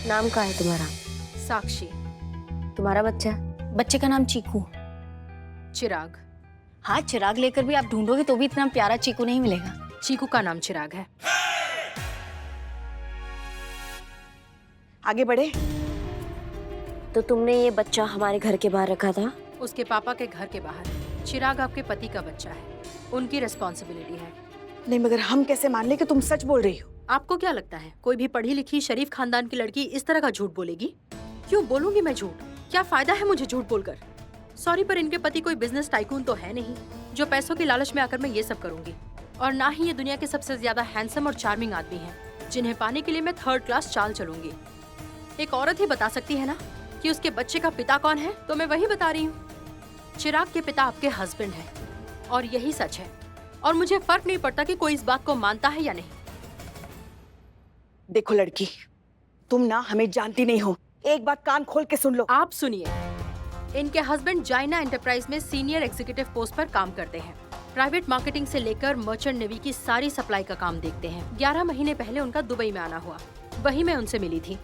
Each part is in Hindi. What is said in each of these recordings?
नाम क्या है तुम्हारा? साक्षी। तुम्हारा बच्चा? बच्चे का नाम चीकू। चिराग। हाँ, चिराग लेकर भी आप ढूंढोगे तो भी इतना प्यारा चीकू नहीं मिलेगा। चीकू का नाम चिराग है। आगे बढ़े। तो तुमने ये बच्चा हमारे घर के बाहर रखा था? उसके पापा के घर के बाहर। चिराग आपके पति का बच्चा है, उनकी रिस्पॉन्सिबिलिटी है। नहीं, मगर हम कैसे मान ले कि तुम सच बोल रही हो? आपको क्या लगता है कोई भी पढ़ी लिखी शरीफ खानदान की लड़की इस तरह का झूठ बोलेगी? क्यों बोलूंगी मैं झूठ? क्या फायदा है मुझे झूठ बोलकर? सॉरी, पर इनके पति कोई बिजनेस टाइकून तो है नहीं जो पैसों की लालच में आकर मैं ये सब करूंगी। और ना ही ये दुनिया के सबसे ज्यादा हैंडसम और चार्मिंग आदमी हैं जिन्हें पाने के लिए मैं थर्ड क्लास चाल चलूंगी। एक औरत ही बता सकती है ना कि उसके बच्चे का पिता कौन है, तो मैं वही बता रही हूँ। चिराग के पिता आपके हस्बैंड हैं और यही सच है। और मुझे फर्क नहीं पड़ता कि कोई इस बात को मानता है या नहीं। देखो लड़की, तुम ना हमें जानती नहीं हो। एक बात कान खोल के सुन लो। आप सुनिए, इनके हस्बैंड जाइना एंटरप्राइज में सीनियर एग्जीक्यूटिव पोस्ट पर काम करते हैं। प्राइवेट मार्केटिंग से लेकर मर्चेंट नेवी की सारी सप्लाई का काम देखते हैं। 11 महीने पहले उनका दुबई में आना हुआ, वही मैं उनसे मिली थी।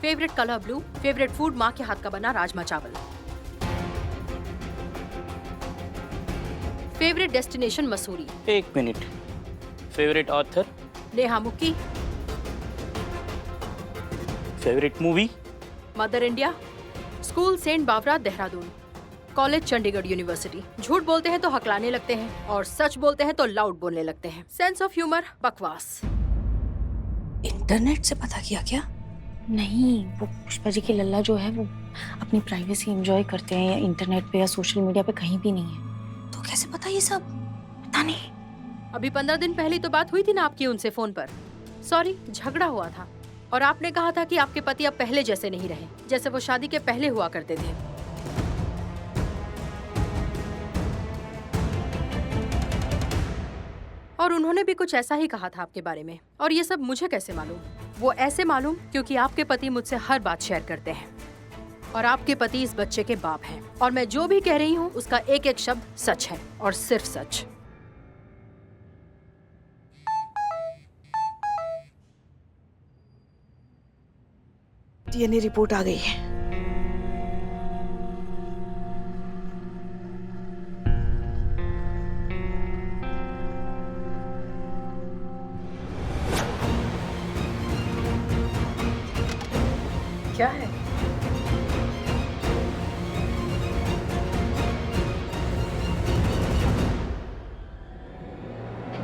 Favourite colour blue, favourite food माँ के हाथ का बना राजमा चावल। Favourite destination Mussoorie. एक minute, favourite author? Neha Mukki. Favourite movie? Mother India. School St Bawra Dehradun. College Chandigarh university. झूठ बोलते हैं तो हकलाने लगते हैं और सच बोलते हैं तो लाउड बोलने लगते हैं। सेंस ऑफ ह्यूमर बकवास। इंटरनेट से पता किया क्या? नहीं, वो पुष्पा जी की लल्ला जो है वो अपनी प्राइवेसी एंजॉय करते हैं, या इंटरनेट पे या सोशल मीडिया पे कहीं भी नहीं है। तो कैसे पता ये सब? पता नहीं। अभी 15 दिन पहले तो बात हुई थी ना आपकी उनसे फोन पर। सॉरी, झगड़ा हुआ था और आपने कहा था कि आपके पति अब पहले जैसे नहीं रहे, जैसे वो शादी के पहले हुआ करते थे। और उन्होंने भी कुछ ऐसा ही कहा था आपके बारे में। और ये सब मुझे कैसे मालूम? वो ऐसे मालूम क्योंकि आपके पति मुझसे हर बात शेयर करते हैं और आपके पति इस बच्चे के बाप हैं। और मैं जो भी कह रही हूँ उसका एक एक शब्द सच है और सिर्फ सच। डीएनए रिपोर्ट आ गई है। क्या है?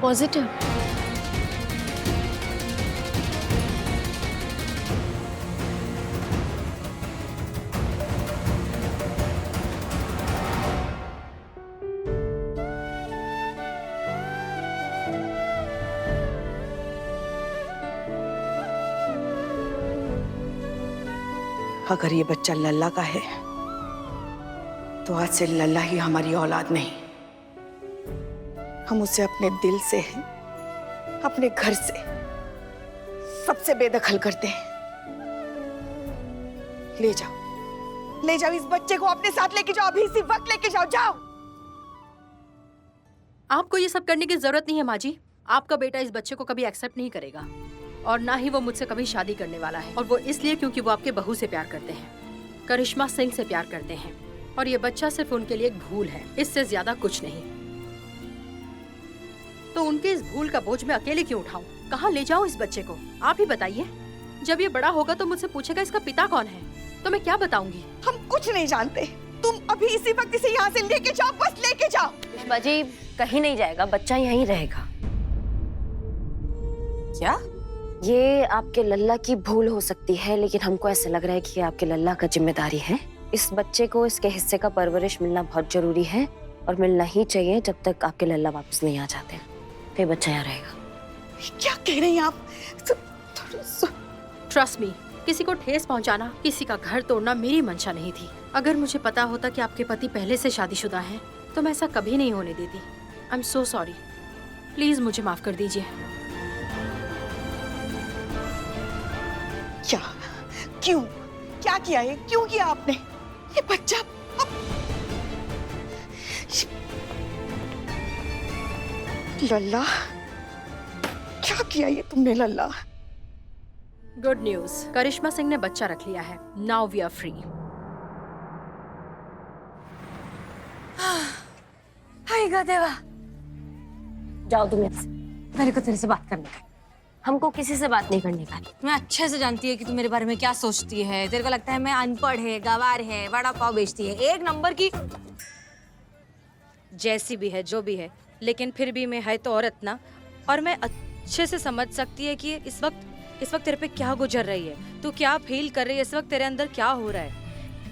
पॉजिटिव। अगर ये बच्चा लल्ला का है तो आज से लल्ला ही हमारी औलाद नहीं। हम उसे अपने दिल से, अपने घर से, सबसे बेदखल करते हैं। ले जाओ इस बच्चे को अपने साथ लेके जाओ। अभी इसी वक्त लेके जाओ। आपको ये सब करने की जरूरत नहीं है माँ जी। आपका बेटा इस बच्चे को कभी एक्सेप्ट नहीं करेगा और ना ही वो मुझसे कभी शादी करने वाला है। और वो इसलिए क्योंकि वो आपके बहू से प्यार करते हैं, करिश्मा सिंह से प्यार करते हैं। और ये बच्चा सिर्फ उनके लिए एक भूल है, इससे ज्यादा कुछ नहीं। तो उनके इस भूल का बोझ मैं अकेले क्यों उठाऊं? कहाँ ले जाऊं इस बच्चे को? आप ही बताइए। जब ये बड़ा होगा तो मुझसे पूछेगा इसका पिता कौन है, तो मैं क्या बताऊंगी? हम कुछ नहीं जानते। तुम अभी इसी वक्त इसे यहाँ से लेके जाओ, बस लेके जाओ। पुष्पा जी कहीं नहीं जाएगा, बच्चा यहीं रहेगा। क्या? ये आपके लल्ला की भूल हो सकती है, लेकिन हमको ऐसा लग रहा है कि ये आपके लल्ला का जिम्मेदारी है। इस बच्चे को इसके हिस्से का परवरिश मिलना बहुत जरूरी है और मिलना ही चाहिए जब तक आपके लल्ला वापस नहीं आ जाते। फिर बच्चा यहाँ रहेगा। क्या कह रही हैं आप? ट्रस्ट मी, किसी को ठेस पहुंचाना, किसी का घर तोड़ना मेरी मंशा नहीं थी। अगर मुझे पता होता कि आपके पति पहले से शादीशुदा हैं, तो मैं ऐसा कभी नहीं होने देती। I am so sorry. Please मुझे माफ कर दीजिए। क्या? क्यों? क्या किया ये? क्यों किया आपने? ये बच्चा लल्ला, क्या किया ये तुमने लल्ला? गुड न्यूज, करिश्मा सिंह ने बच्चा रख लिया है। Now we are free. हाय देवा, जाओ तुम यहाँ से। मेरे को तेरे से बात करनी है। हमको किसी से बात नहीं करने का। मैं अच्छे से जानती है कि तू मेरे बारे में क्या सोचती है। तेरे को लगता है मैं अनपढ़ है, गवार है, वड़ा पाव बेचती है, एक नंबर की जैसी भी है, जो भी है, लेकिन फिर भी मैं है तो औरत ना। और मैं अच्छे से समझ सकती है कि इस वक्त तेरे पे क्या गुजर रही है, तू क्या फील कर रही है, इस वक्त तेरे अंदर क्या हो रहा है।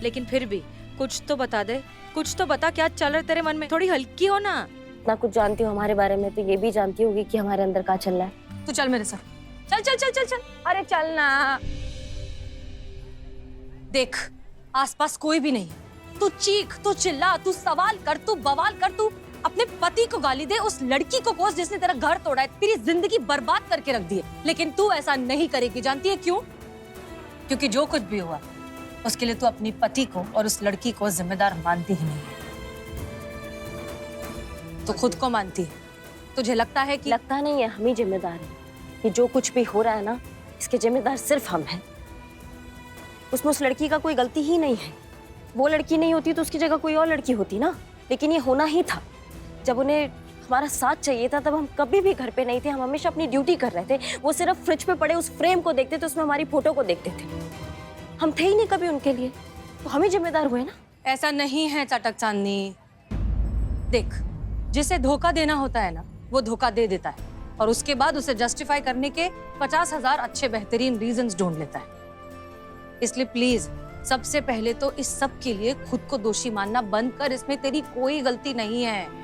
लेकिन फिर भी कुछ तो बता दे, कुछ तो बता, क्या चल रहा है तेरे मन में। थोड़ी हल्की हो ना। ना कुछ जानती हो हमारे बारे में तो ये भी जानती होगी कि हमारे अंदर क्या चल रहा है। तू चल मेरे साथ, चल चल चल चल चल। अरे चल ना। देख, आसपास कोई भी नहीं। तू चीख, तू चिल्ला, तू सवाल कर, तू बवाल कर, तू अपने पति को गाली दे, उस लड़की को कोस जिसने तेरा घर तोड़ा है, तेरी जिंदगी बर्बाद करके रख दी है। लेकिन तू ऐसा नहीं करेगी। जानती है क्यों? क्योंकि जो कुछ भी हुआ उसके लिए तू अपनी पति को और उस लड़की को जिम्मेदार मानती ही नहीं है। तो खुद को मानती है। तुझे लगता है कि लगता नहीं है, हम ही जिम्मेदार हैं। ये जो कुछ भी हो रहा है ना, इसके जिम्मेदार सिर्फ हम हैं। उसमें उस लड़की का कोई गलती ही नहीं है। वो लड़की नहीं होती तो उसकी जगह कोई और लड़की होती ना। लेकिन ये होना ही था। जब उन्हें हमारा साथ चाहिए था तब हम कभी भी घर पे नहीं थे। हम हमेशा अपनी ड्यूटी कर रहे थे। वो सिर्फ फ्रिज पे पड़े उस फ्रेम को देखते थे, उसमें हमारी फोटो को देखते थे। हम थे ही नहीं कभी उनके लिए, तो हम ही जिम्मेदार हुए ना। ऐसा नहीं है चटक चांदनी। देख, जिसे धोखा देना होता है ना, वो धोखा दे देता है और उसके बाद उसे जस्टिफाई करने के 50,000 अच्छे बेहतरीन रीजंस ढूंढ लेता है। इसलिए प्लीज सबसे पहले तो इस सब के लिए खुद को दोषी मानना बंद कर। इसमें तेरी कोई गलती नहीं है।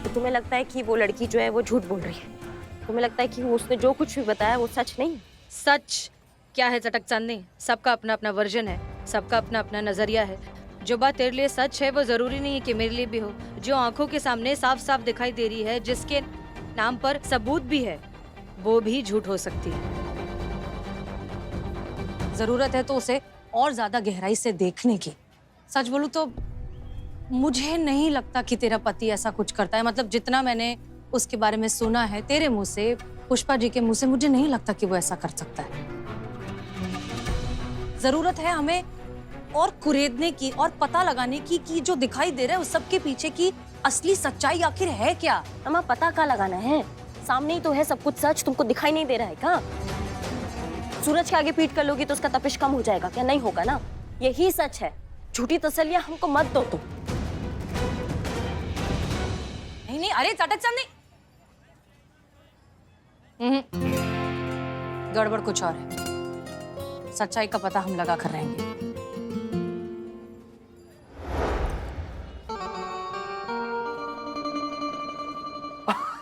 तो तुम्हें लगता है कि वो लड़की जो है वो झूठ बोल रही है? तुम्हें लगता है कि उसने जो कुछ भी बताया वो सच नहीं है? सच क्या है चटक चांदनी? सबका अपना अपना वर्जन है, सबका अपना अपना नजरिया है। जो बात तेरे लिए सच है वो जरूरी नहीं है कि मेरे लिए भी हो। जो आंखों के सामने साफ साफ दिखाई दे रही है, जिसके नाम पर सबूत भी है, वो भी झूठ हो सकती है। जरूरत है तो उसे और ज्यादा गहराई से देखने की। सच बोलूं तो मुझे नहीं लगता कि तेरा पति ऐसा कुछ करता है। मतलब जितना मैंने उसके बारे में सुना है तेरे मुंह से, पुष्पा जी के मुंह से, मुझे नहीं लगता कि वो ऐसा कर सकता है। जरूरत है हमें और कुरेदने की और पता लगाने की कि जो दिखाई दे रहा है उस सब के पीछे की असली सच्चाई आखिर है क्या। अम्मा, पता क्या लगाना है? सामने ही तो है सब कुछ सच, तुमको दिखाई नहीं दे रहा है क्या? सूरज के आगे पीठ कर लोगी तो उसका तपिश कम हो जाएगा क्या? नहीं होगा ना। यही सच है। झूठी तसल्लियां हमको मत दो तुम। नहीं नहीं, अरे चटक चांदनी, गड़बड़ कुछ और है। सच्चाई का पता हम लगा कर रहेंगे।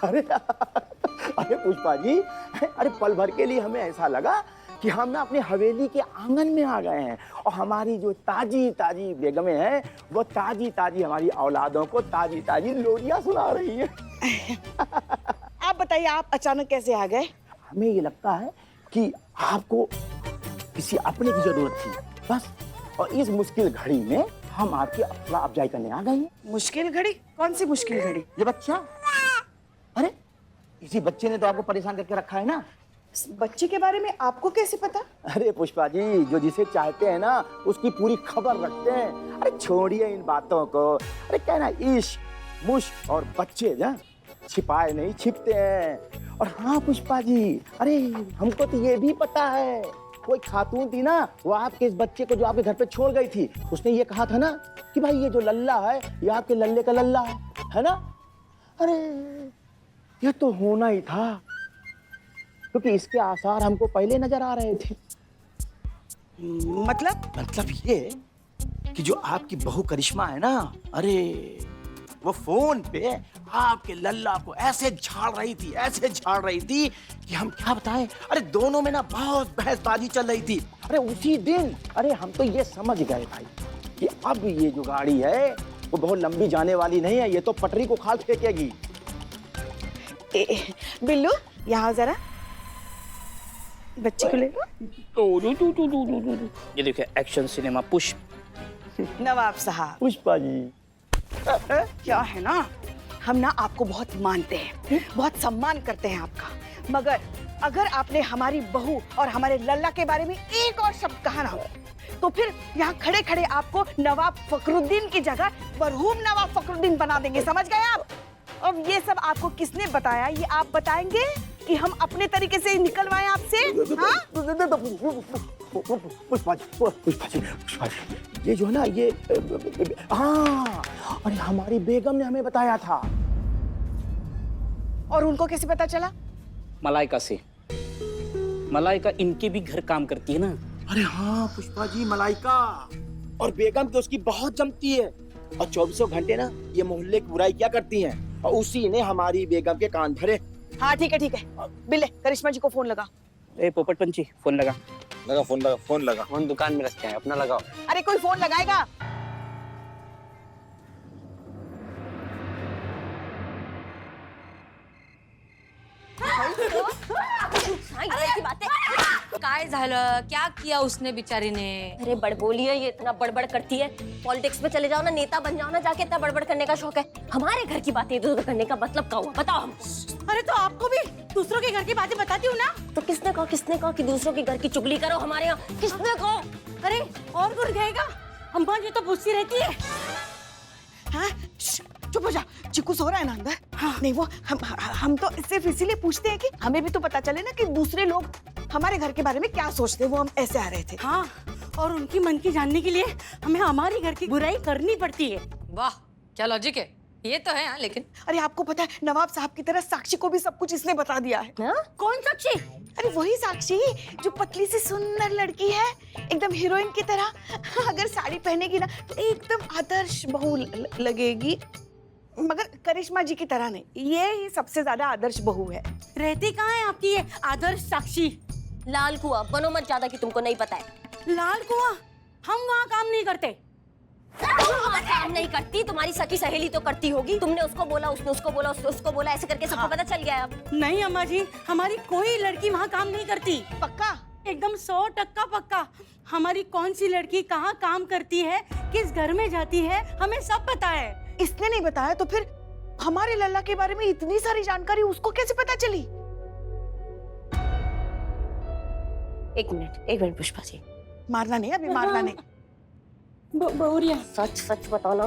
अरे अरे पुष्पा जी, अरे पल भर के लिए हमें ऐसा लगा कि हम ना अपनी हवेली के आंगन में आ गए हैं और हमारी जो ताजी ताजी बेगमें हैं वो ताजी ताजी हमारी औलादों को ताजी ताजी लोरियां सुना रही हैं। आप बताइए, आप अचानक कैसे आ गए? हमें ये लगता है कि आपको किसी अपने की जरूरत थी बस, और इस मुश्किल घड़ी में हम आपकी हौसला अफजाई करने आ गए हैं। मुश्किल घड़ी? कौन सी मुश्किल घड़ी? ये बच्चा, अरे इसी बच्चे ने तो आपको परेशान करके रखा है ना। इस बच्चे के बारे में आपको कैसे पता? अरे पुष्पा जी, जो जिसे चाहते हैं ना उसकी पूरी खबर रखते हैं। अरे छोड़िए इन बातों को। अरे क्या ना, इश्क मुश्क और बच्चे ना छिपाए नहीं छिपते हैं। और हाँ पुष्पा जी, अरे हमको तो ये भी पता है, कोई खातून थी ना, वो आपके इस बच्चे को जो आपके घर पे छोड़ गई थी, उसने ये कहा था ना कि भाई ये जो लल्ला है ये आपके लल्ले का लल्ला है ना। अरे ये तो होना ही था, क्योंकि इसके आसार हमको पहले नजर आ रहे थे। मतलब ये कि जो आपकी बहू करिश्मा है ना, अरे वो फोन पे आपके लल्ला को ऐसे झाड़ रही थी कि हम क्या बताएं। अरे दोनों में ना बहुत बहसबाजी चल रही थी। अरे उसी दिन अरे हम तो ये समझ गए भाई कि अब ये जो गाड़ी है वो बहुत लंबी जाने वाली नहीं है, ये तो पटरी को खाल फेंकेगी। बिल्लू, यहाँ जरा, बच्चे को ले लो। ये देखिए एक्शन सिनेमा पुष्प। नवाब साहब, पुष्पा जी, क्या है ना, हम ना आपको बहुत मानते हैं, बहुत सम्मान करते हैं आपका, मगर अगर आपने हमारी बहू और हमारे लल्ला के बारे में एक और शब्द कहा ना तो फिर यहाँ खड़े खड़े आपको नवाब फखरुद्दीन की जगह मरहूम नवाब फखरुद्दीन बना देंगे, समझ गए आप? अब ये सब आपको किसने बताया, ये आप बताएंगे कि हम अपने तरीके से निकलवाएं आपसे? हाँ? पुष्पा जी, ये जो है ना ये हाँ, अरे हमारी बेगम ने हमें बताया था। और उनको कैसे पता चला? मलाइका से। मलाइका इनके भी घर काम करती है ना। अरे हाँ पुष्पा जी, मलाइका और बेगम तो उसकी बहुत जमती है और 24 घंटे ना ये मोहल्ले की बुराई क्या करती हैं और उसी ने हमारी बेगम के कान भरे। हाँ ठीक है। बिल्ले करिश्मा जी को फोन लगा। ए पोपट पंछी, फोन लगा। फोन लगा। फोन दुकान में रखते हैं, अपना लगाओ। अरे कोई फोन लगाएगा? काय झालं? क्या किया उसने बिचारी ने? अरे बड़बोली है ये, इतना बड़बड़ करती है। पॉलिटिक्स में चले जाओ ना, नेता बन जाओ ना जाके, इतना बड़बड़ करने का शौक है। हमारे घर की बातें इधर उधर करने का मतलब क्या हुआ, बताओ हमको। अरे तो आपको भी दूसरों के घर की बातें बताती हूँ ना। तो किसने कहा कि दूसरों के घर की चुगली करो हमारे यहाँ? किसने कहा? अरे और कौन कहेगा? अम्मा जी तो पूछती रहती है। हाँ? चुप हो जा, चिकू सो रहा है ना अंदर। हाँ। नहीं वो हम तो सिर्फ इसीलिए पूछते हैं कि हमें भी तो पता चले ना कि दूसरे लोग हमारे घर के बारे में क्या सोचते हैं, वो हम ऐसे आ रहे थे। हाँ, और उनकी मन की जानने के लिए हमें हमारी घर की बुराई करनी पड़ती है। वाह क्या लॉजिक है, ये तो है। हाँ, लेकिन अरे आपको पता है नवाब साहब की तरह साक्षी को भी सब कुछ इसने बता दिया है। हाँ? कौन साक्षी? अरे वही साक्षी जो पतली सी सुंदर लड़की है, एकदम हीरोइन की तरह। अगर साड़ी पहनेगी ना तो एकदम आदर्श बहू लगेगी, मगर करिश्मा जी की तरह नहीं। ये ही सबसे ज्यादा आदर्श बहू है। रहती कहाँ है आपकी ये आदर्श साक्षी? लाल कुआं, बनो मत ज्यादा कि तुमको नहीं पता है। लाल कुआं? हम वहाँ काम नहीं करते। काम नहीं करती, तुम्हारी सखी सहेली तो करती होगी। तुमने उसको बोला, उसने उसको बोला, उसने उसको बोला, ऐसे करके सबको पता चल गया अब। नहीं अम्मा जी, हमारी कोई लड़की वहाँ काम नहीं करती। पक्का? एकदम 100% पक्का। हमारी कौन सी लड़की कहाँ काम करती है, किस घर में जाती है, हमें सब पता है। इसने नहीं बताया तो फिर हमारे लल्ला के बारे में इतनी सारी जानकारी उसको कैसे पता चली? एक मिनट पुष्पा जी, मारना नहीं, अभी मारना नहीं। बहुरिया सच बताना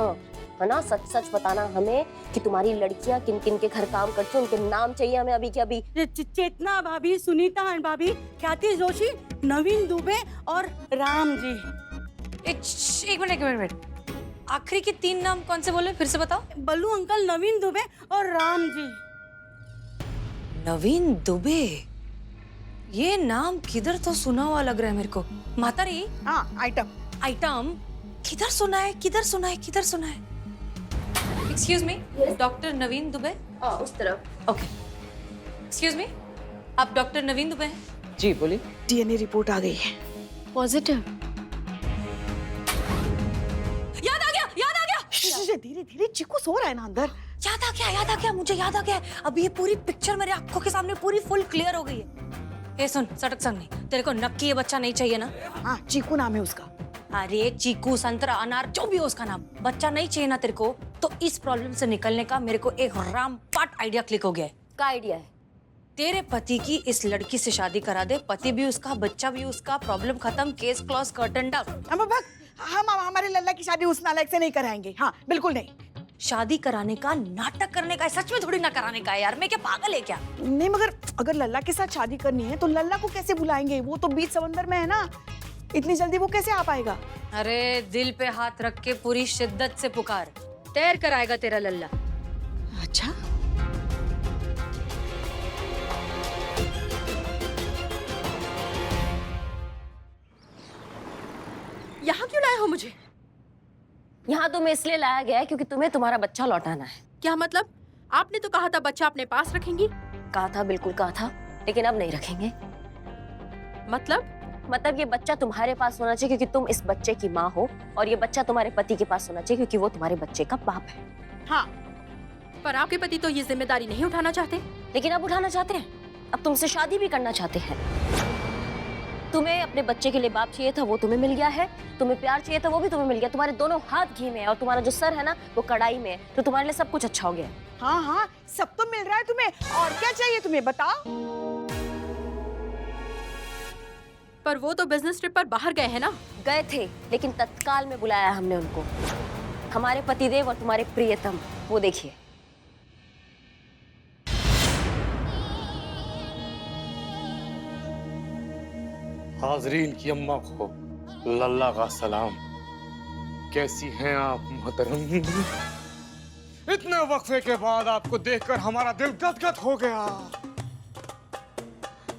है ना, सच बताना हमें कि तुम्हारी लड़कियां किन किन के घर काम करती हैं, उनके नाम चाहिए हमें अभी के अभी। चेतना भाभी, सुनीता भाभी, ख्याति जोशी, नवीन दुबे और राम जी। एक मिनट, आखिरी के 3 नाम कौन से बोले, फिर से बताओ। बल्लू अंकल, नवीन दुबे और राम जी। नवीन दुबे, ये नाम किधर तो सुना हुआ लग रहा है मेरे को। मातारी? हाँ, आइटम किधर सुना है? एक्सक्यूज मी, डॉक्टर नवीन दुबे? उस तरफ। ओके, एक्सक्यूज मी, आप डॉक्टर नवीन दुबे हैं? जी बोलिए। डीएनए रिपोर्ट आ गई है पॉजिटिव। याद आ गया। धीरे चिकू सो रहा है ना अंदर। याद आ गया, मुझे याद आ गया। अब ये पूरी पिक्चर मेरे आंखों के सामने पूरी फुल क्लियर हो गई है। ए सुन, सटक संग नहीं, तेरे को नक्की ये बच्चा नहीं चाहिए ना? हाँ, चीकू नाम है उसका। अरे चीकू, संतरा, अनार, जो भी हो उसका नाम, बच्चा नहीं चाहिए ना तेरे को? तो इस प्रॉब्लम से निकलने का मेरे को एक रामपाट आइडिया क्लिक हो गया है। क्या आइडिया है? तेरे पति की इस लड़की से शादी करा दे, पति भी उसका, बच्चा भी उसका, प्रॉब्लम खत्म, केस क्लोज, कर्टन डाउन। हम हमारे लल्ला की शादी उस नालायक से नहीं कराएंगे। हाँ बिल्कुल नहीं। शादी कराने का नाटक करने का है, सच में थोड़ी ना कराने का है यार। मैं क्या पागल है क्या? नहीं, मगर अगर लल्ला के साथ शादी करनी है तो लल्ला को कैसे बुलाएंगे? वो तो बीच समंदर में है ना, इतनी जल्दी वो कैसे आ पाएगा? अरे दिल पे हाथ रख के पूरी शिद्दत से पुकार, तैर कर आएगा तेरा लल्ला। अच्छा, यहाँ क्यों लाए हो मुझे? यहाँ तुम्हें इसलिए लाया गया है क्योंकि तुम्हें तुम्हारा बच्चा लौटाना है। क्या मतलब? आपने तो कहा था बच्चा अपने पास रखेंगी। कहा था, बिल्कुल कहा था, लेकिन अब नहीं रखेंगे। मतलब ये बच्चा तुम्हारे पास होना चाहिए क्योंकि तुम इस बच्चे की माँ हो, और ये बच्चा तुम्हारे पति के पास होना चाहिए क्योंकि वो तुम्हारे बच्चे का बाप है। हाँ, पर आपके पति तो ये जिम्मेदारी नहीं उठाना चाहते। लेकिन अब उठाना चाहते हैं, अब तुमसे शादी भी करना चाहते हैं। तुम्हें अपने बच्चे के लिए बाप चाहिए था, वो तुम्हें मिल गया है। तुम्हें प्यार चाहिए था, वो भी तुम्हें मिल गया। तुम्हारे दोनों हाथ घी में है और तुम्हारा जो सर है ना वो कढ़ाई में है, तो तुम्हारे लिए सब कुछ अच्छा हो गया। हाँ, सब तो मिल रहा है तुम्हें, और क्या चाहिए तुम्हें बताओ? पर वो तो बिजनेस ट्रिप पर बाहर गए हैं ना। गए थे, लेकिन तत्काल में बुलाया हमने उनको। हमारे पतिदेव और तुम्हारे प्रियतम, वो देखिए। हाजरीन की अम्मा को लल्ला का सलाम। कैसी हैं आप मोहतरम? इतने वक्फे के बाद आपको देखकर हमारा दिल गदगद हो गया।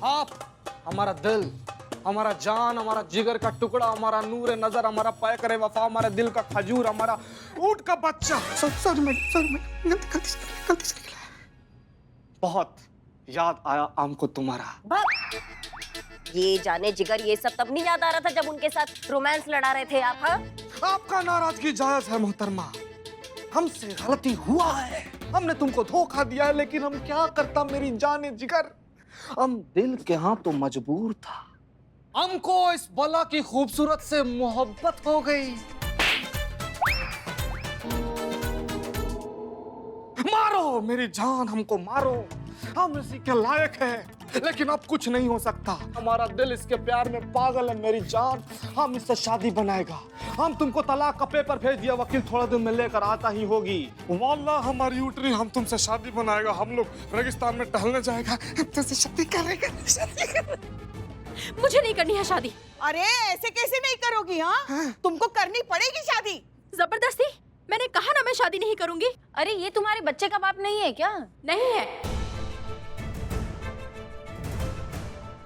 आप हमारा दिल, हमारा जान, हमारा जिगर का टुकड़ा, हमारा नूर नजर, हमारा पैकर वफा, हमारा दिल का खजूर, हमारा ऊंट का बच्चा। गलती से निकला। बहुत याद आया हमको तुम्हारा। ये जाने जिगर, ये सब तब नहीं याद आ रहा था जब उनके साथ रोमांस लड़ा रहे थे आप? हाँ, आपका नाराजगी जायज है मोहतरमा, हमसे गलती हुआ है, हमने तुमको धोखा दिया है, लेकिन हम क्या करता मेरी जाने जिगर। हम दिल के यहाँ तो मजबूर था, हमको इस बला की खूबसूरत से मोहब्बत हो गई। मारो मेरी जान, हमको मारो, हम इसी के लायक हैं, लेकिन अब कुछ नहीं हो सकता। हमारा दिल इसके प्यार में पागल है मेरी जान, हम इससे शादी बनाएगा। हम तुमको तलाक का पेपर भेज दिया, वकील थोड़ा दिन में लेकर आता ही होगी। वाल्लाह हमारी उठनी, हम तुमसे शादी बनाएगा, हम लोग रेगिस्तान में टहलने जाएगा, तुमसे शादी करेगा। मुझे नहीं करनी है शादी। अरे ऐसे कैसे नहीं करोगी? हाँ, तुमको करनी पड़ेगी शादी। जबरदस्ती? मैंने कहा ना मैं शादी नहीं करूंगी। अरे ये तुम्हारे बच्चे का बाप नहीं है क्या? नहीं है।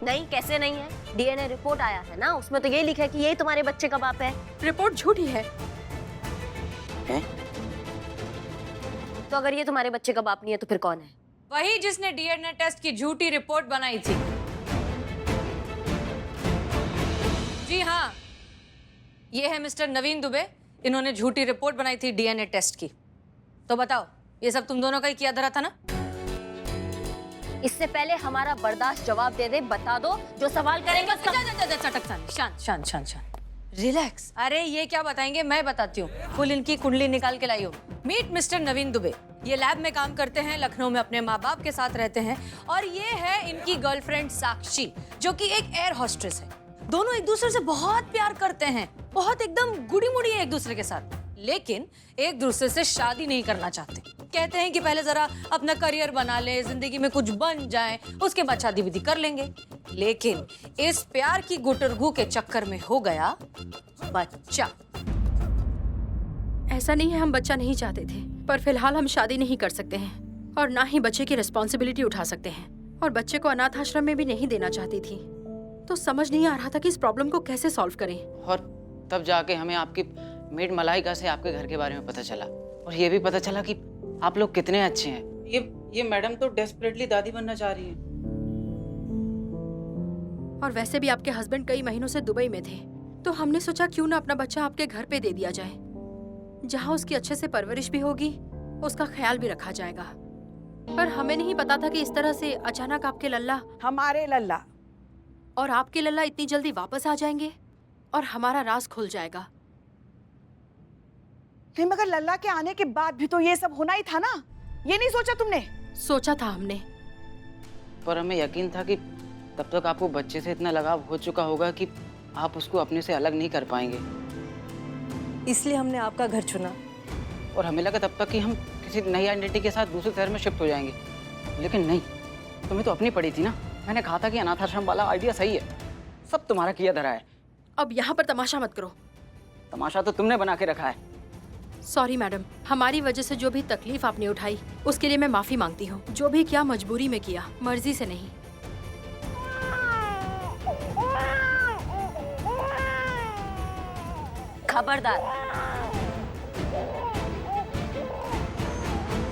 नहीं, कैसे नहीं है? डीएनए रिपोर्ट आया है ना, उसमें तो ये लिखा है कि यही तुम्हारे बच्चे का बाप है। रिपोर्ट झूठी है। तो अगर ये तुम्हारे बच्चे का बाप नहीं है तो फिर कौन है? वही जिसने डीएनए टेस्ट की झूठी रिपोर्ट बनाई थी। जी हाँ, ये है मिस्टर नवीन दुबे, इन्होंने झूठी रिपोर्ट बनाई थी डीएनए टेस्ट की। तो बताओ, ये सब तुम दोनों का ही किया धरा था ना? इससे पहले हमारा बर्दाश्त जवाब दे दे, बता दो जो सवाल करेंगे उसका। शांत शांत शांत शांत, रिलैक्स। अरे ये क्या बताएंगे, मैं बताती हूँ। फुल इनकी कुंडली निकाल के लाई हो। मीट मिस्टर नवीन दुबे, ये लैब में काम करते हैं, लखनऊ में अपने माँ बाप के साथ रहते हैं, और ये है इनकी गर्लफ्रेंड साक्षी, जो कि एक एयर हॉस्टेस है। दोनों एक दूसरे से बहुत प्यार करते हैं, बहुत एकदम गुड़ी मुड़ी है एक दूसरे के साथ, लेकिन एक दूसरे से शादी नहीं करना चाहते। कहते हैं कि पहले जरा अपना करियर बना ले, जिंदगी में कुछ बन जाए, उसके बाद शादी विधि कर लेंगे। लेकिन इस प्यार की गुटरगू के चक्कर में हो गया बच्चा। ऐसा नहीं है हम बच्चा नहीं चाहते थे, पर फिलहाल हम शादी नहीं कर सकते हैं और ना ही बच्चे की रिस्पॉन्सिबिलिटी उठा सकते हैं, और बच्चे को अनाथ आश्रम में भी नहीं देना चाहती थी। तो समझ नहीं आ रहा था कि इस प्रॉब्लम को कैसे सॉल्व करें। और तब जाके हमें आपकी मेड मलाइका से आपके घर के बारे में पता चला, और ये भी पता चला कि आप लोग कितने अच्छे हैं। ये मैडम तो डेस्परेटली दादी बनना चाह रही हैं। और वैसे भी आपके हस्बैंड कई महीनों से दुबई में थे, तो हमने सोचा क्यों ना अपना बच्चा आपके घर पे दे दिया जाए, जहाँ उसकी अच्छे से परवरिश भी होगी, उसका ख्याल भी रखा जाएगा। पर हमें नहीं पता था कि इस तरह से अचानक आपके लल्ला हमारे लल्ला और आपके लल्ला इतनी जल्दी वापस आ जाएंगे और हमारा राज खुल जाएगा। नहीं, मगर लल्ला के आने के बाद भी तो ये सब होना ही था ना, ये नहीं सोचा तुमने? सोचा था हमने, पर हमें यकीन था कि तब तक आपको बच्चे से इतना लगाव हो चुका होगा कि आप उसको अपने से अलग नहीं कर पाएंगे, इसलिए हमने आपका घर चुना। और हमें लगा तब तक कि हम किसी नई आइडेंटिटी के साथ दूसरे शहर में शिफ्ट हो जाएंगे। लेकिन नहीं, तुम्हें तो अपनी पड़ी थी ना। मैंने कहा था कि अनाथ आश्रम वाला आइडिया सही है, सब तुम्हारा किया धरा है। अब यहाँ पर तमाशा मत करो। तमाशा तो तुमने बना के रखा है। सॉरी मैडम, हमारी वजह से जो भी तकलीफ आपने उठाई उसके लिए मैं माफी मांगती हूँ। जो भी किया मजबूरी में किया, मर्जी से नहीं। खबरदार,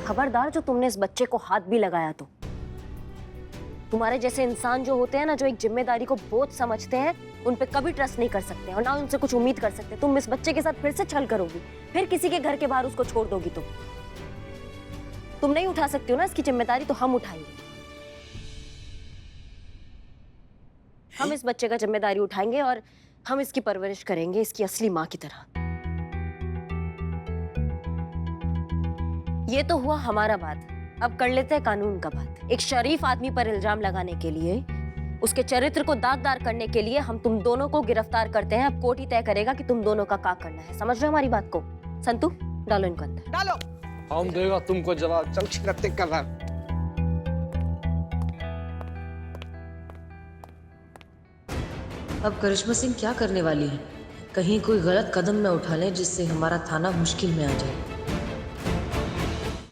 खबरदार, जो तुमने इस बच्चे को हाथ भी लगाया तो। तुम्हारे जैसे इंसान जो होते हैं ना, जो एक जिम्मेदारी को बोझ समझते हैं, उन पे कभी ट्रस्ट नहीं कर सकते और ना उनसे कुछ उम्मीद कर सकते। तुम इस बच्चे के साथ फिर से छल करोगी, फिर किसी के घर के बाहर उसको छोड़ दोगी। तुम नहीं उठा सकती हो ना इसकी जिम्मेदारी, तो हम उठाएंगे। हम इस बच्चे का जिम्मेदारी उठाएंगे और हम इसकी परवरिश करेंगे इसकी असली माँ की तरह। ये तो हुआ हमारा बात, अब कर लेते हैं कानून का बात। एक शरीफ आदमी पर इल्जाम लगाने के लिए उसके चरित्र को दागदार करने के लिए हम तुम दोनों को गिरफ्तार करते हैं। अब कोर्ट ही तय करेगा कि तुम दोनों का क्या करना है। समझ रहे हो हमारी बात को? संतू, डालो इनको अंदर। डालो। हम देगा तुमको जवाब। चल करते कर रहा है। अब करिश्मा सिंह क्या करने वाली है? कहीं कोई गलत कदम न उठा लें जिससे हमारा थाना मुश्किल में आ जाए।